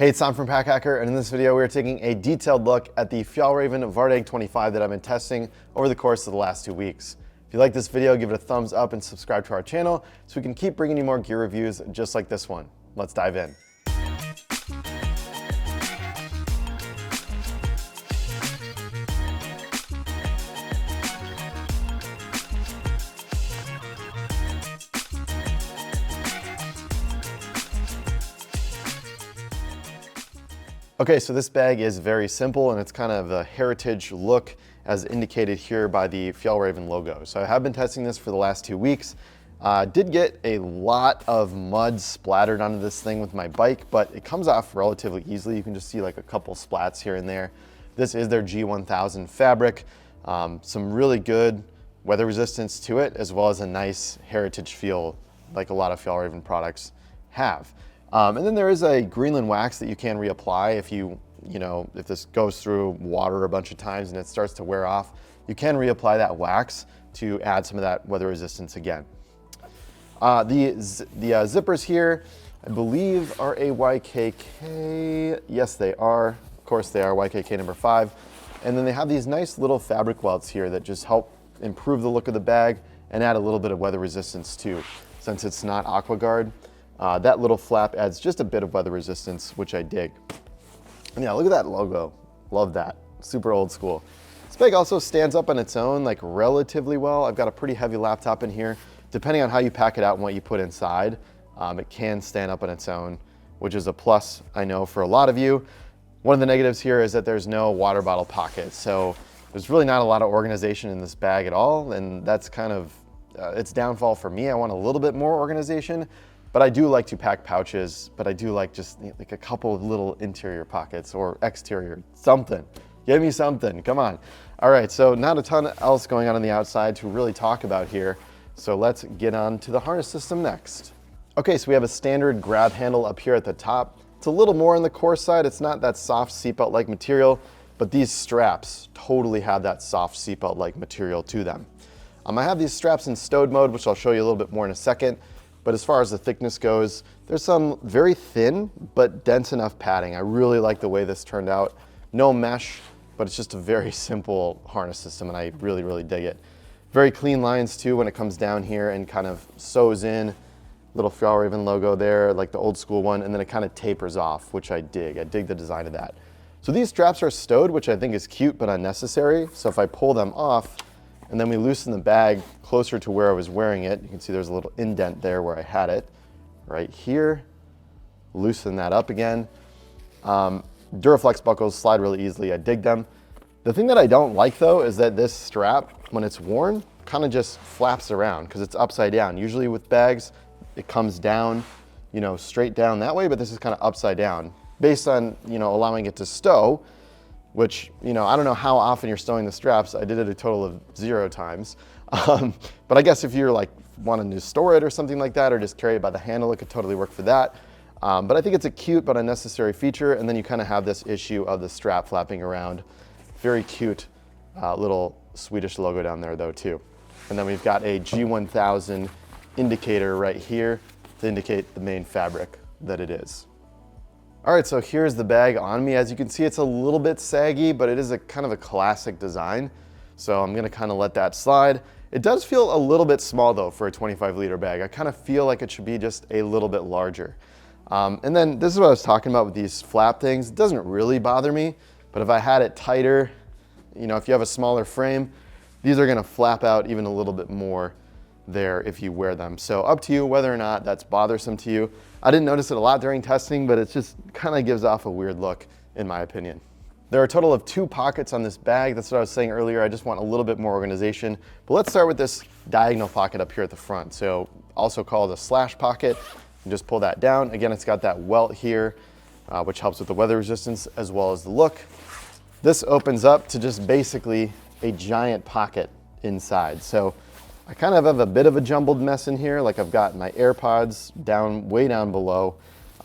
Hey, it's Tom from Pack Hacker, and in this video we're taking a detailed look at the Fjallraven Vardag 25 that I've been testing over the course of the last 2 weeks. If you like this video, give it a thumbs up and subscribe to our channel so we can keep bringing you more gear reviews just like this one. Let's dive in. Okay, so this bag is very simple and it's kind of a heritage look as indicated here by the Fjallraven logo. So I have been testing this for the last 2 weeks. Did get a lot of mud splattered onto this thing with my bike, but it comes off relatively easily. You can just see like a couple splats here and there. This is their G1000 fabric. Some really good weather resistance to it, as well as a nice heritage feel like a lot of Fjallraven products have. And then there is a Greenland wax that you can reapply if this goes through water a bunch of times and it starts to wear off. You can reapply that wax to add some of that weather resistance again. The zippers here, I believe, are a YKK. Yes, they are. Of course, they are YKK number 5. And then they have these nice little fabric welts here that just help improve the look of the bag and add a little bit of weather resistance too, since it's not AquaGuard. That little flap adds just a bit of weather resistance, which I dig. And yeah, look at that logo. Love that. Super old school. This bag also stands up on its own, like relatively well. I've got a pretty heavy laptop in here. Depending on how you pack it out and what you put inside, it can stand up on its own, which is a plus, I know, for a lot of you. One of the negatives here is that there's no water bottle pocket. So there's really not a lot of organization in this bag at all. And that's kind of its downfall for me. I want a little bit more organization. But I do like to pack pouches, but I do like just like a couple of little interior pockets or exterior, something. Give me something, come on. All right, so not a ton else going on the outside to really talk about here. So let's get on to the harness system next. Okay, so we have a standard grab handle up here at the top. It's a little more on the coarse side. It's not that soft seatbelt-like material, but these straps totally have that soft seatbelt-like material to them. I have these straps in stowed mode, which I'll show you a little bit more in a second. But as far as the thickness goes, there's some very thin but dense enough padding. I really like the way this turned out. No mesh, but it's just a very simple harness system and I really, really dig it. Very clean lines too when it comes down here and kind of sews in. Little Fjallraven logo there, like the old school one, and then it kind of tapers off, which I dig. I dig the design of that. So these straps are stowed, which I think is cute but unnecessary. So if I pull them off, and then we loosen the bag closer to where I was wearing it. You can see there's a little indent there where I had it, right here. Loosen that up again. Duraflex buckles slide really easily. I dig them. The thing that I don't like though is that this strap, when it's worn, kind of just flaps around because it's upside down. Usually with bags, it comes down, straight down that way, but this is kind of upside down based on, allowing it to stow, which, I don't know how often you're stowing the straps. I did it a total of 0 times. But I guess if you're like wanting to store it or something like that, or just carry it by the handle, it could totally work for that. But I think it's a cute but unnecessary feature. And then you kind of have this issue of the strap flapping around. Very cute little Swedish logo down there though too. And then we've got a G1000 indicator right here to indicate the main fabric that it is. All right, so here's the bag on me. As you can see, it's a little bit saggy, but it is a kind of a classic design. So I'm gonna kind of let that slide. It does feel a little bit small though for a 25-liter bag. I kind of feel like it should be just a little bit larger. And then this is what I was talking about with these flap things. It doesn't really bother me, but if I had it tighter, if you have a smaller frame, these are gonna flap out even a little bit more there if you wear them. So up to you whether or not that's bothersome to you. I didn't notice it a lot during testing, but it just kind of gives off a weird look in my opinion. There are a total of 2 pockets on this bag. That's what I was saying earlier. I just want a little bit more organization. But let's start with this diagonal pocket up here at the front. So also called a slash pocket. You just pull that down. Again, it's got that welt here, which helps with the weather resistance as well as the look. This opens up to just basically a giant pocket inside. So I kind of have a bit of a jumbled mess in here. Like I've got my AirPods way down below,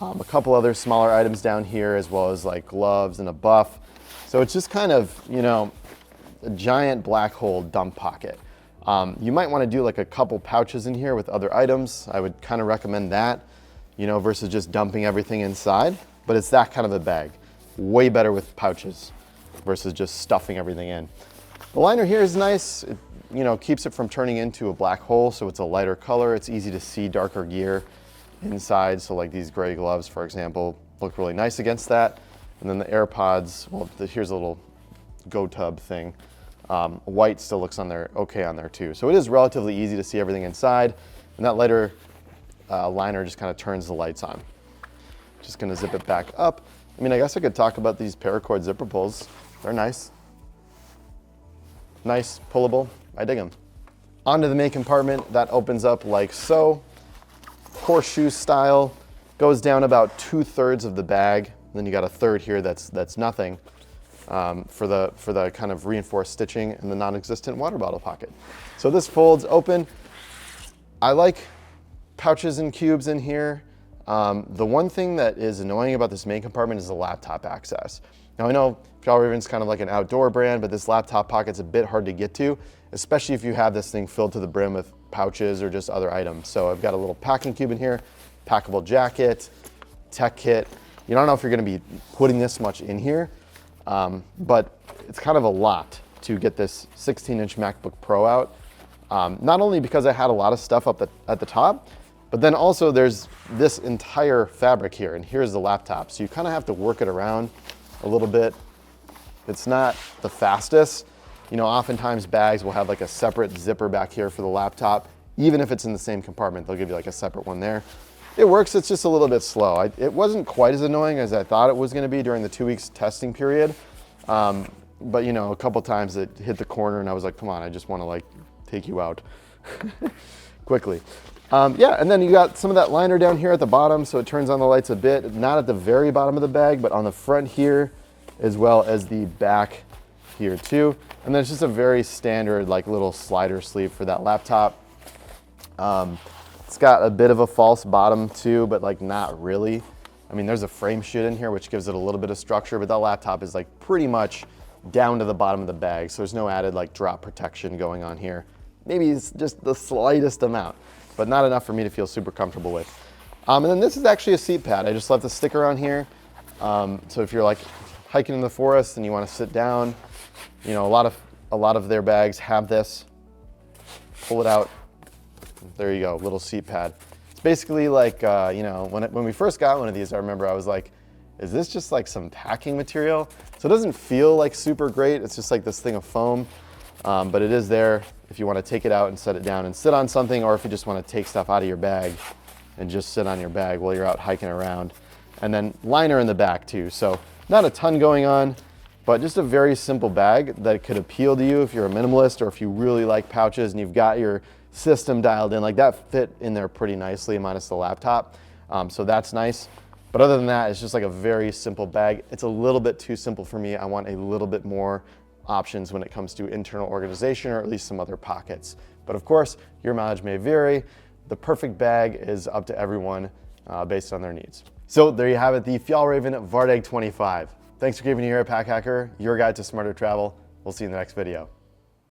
a couple other smaller items down here, as well as like gloves and a buff. So it's just kind of, a giant black hole dump pocket. You might want to do like a couple pouches in here with other items. I would kind of recommend that, versus just dumping everything inside. but it's that kind of a bag. Way better with pouches versus just stuffing everything in. The liner here is nice. It, you know, keeps it from turning into a black hole, so it's a lighter color. It's easy to see darker gear inside, so like these gray gloves, for example, look really nice against that. And then the AirPods, well, here's a little Go Tub thing. White still looks on there, okay on there too. So it is relatively easy to see everything inside, and that lighter liner just kind of turns the lights on. Just gonna zip it back up. I mean, I guess I could talk about these paracord zipper pulls. They're nice. Nice, pullable, I dig them. Onto the main compartment, that opens up like so. Horseshoe style, goes down about 2/3 of the bag. Then you got a third here that's nothing for the kind of reinforced stitching and the non-existent water bottle pocket. So this folds open. I like pouches and cubes in here. The one thing that is annoying about this main compartment is the laptop access. Now I know Fjallraven's kind of like an outdoor brand, but this laptop pocket's a bit hard to get to, especially if you have this thing filled to the brim with pouches or just other items. So I've got a little packing cube in here, packable jacket, tech kit. You don't know if you're gonna be putting this much in here, but it's kind of a lot to get this 16-inch MacBook Pro out. Not only because I had a lot of stuff up at the top, but then also there's this entire fabric here, and here's the laptop. So you kind of have to work it around a little bit. It's not the fastest. You know, oftentimes bags will have like a separate zipper back here for the laptop. Even if it's in the same compartment, they'll give you like a separate one there. It works, it's just a little bit slow. It wasn't quite as annoying as I thought it was gonna be during the 2 weeks testing period. But you know, a couple times it hit the corner and I was like, come on, I just wanna like take you out quickly. Yeah, and then you got some of that liner down here at the bottom, so it turns on the lights a bit, not at the very bottom of the bag, but on the front here, as well as the back here too. And then it's just a very standard like little slider sleeve for that laptop. It's got a bit of a false bottom too, but like not really. I mean, there's a frame shoot in here, which gives it a little bit of structure, but that laptop is like pretty much down to the bottom of the bag. So there's no added like drop protection going on here. Maybe it's just the slightest amount, but not enough for me to feel super comfortable with. And then this is actually a seat pad. I just left the sticker on here. So if you're like hiking in the forest and you want to sit down, you know, a lot of their bags have this. Pull it out. There you go, little seat pad. It's basically like, you know, when we first got one of these, I remember I was like, is this just like some packing material? So it doesn't feel like super great. It's just like this thing of foam, but it is there if you want to take it out and set it down and sit on something, or if you just want to take stuff out of your bag and just sit on your bag while you're out hiking around. And then liner in the back too. So not a ton going on, but just a very simple bag that could appeal to you if you're a minimalist or if you really like pouches and you've got your system dialed in. Like that fit in there pretty nicely minus the laptop. So that's nice. But other than that, it's just like a very simple bag. It's a little bit too simple for me. I want a little bit more options when it comes to internal organization or at least some other pockets. But of course, your mileage may vary. The perfect bag is up to everyone based on their needs. So there you have it, the Fjallraven Vardag 25. Thanks for keeping it here at Pack Hacker, your guide to smarter travel. We'll see you in the next video.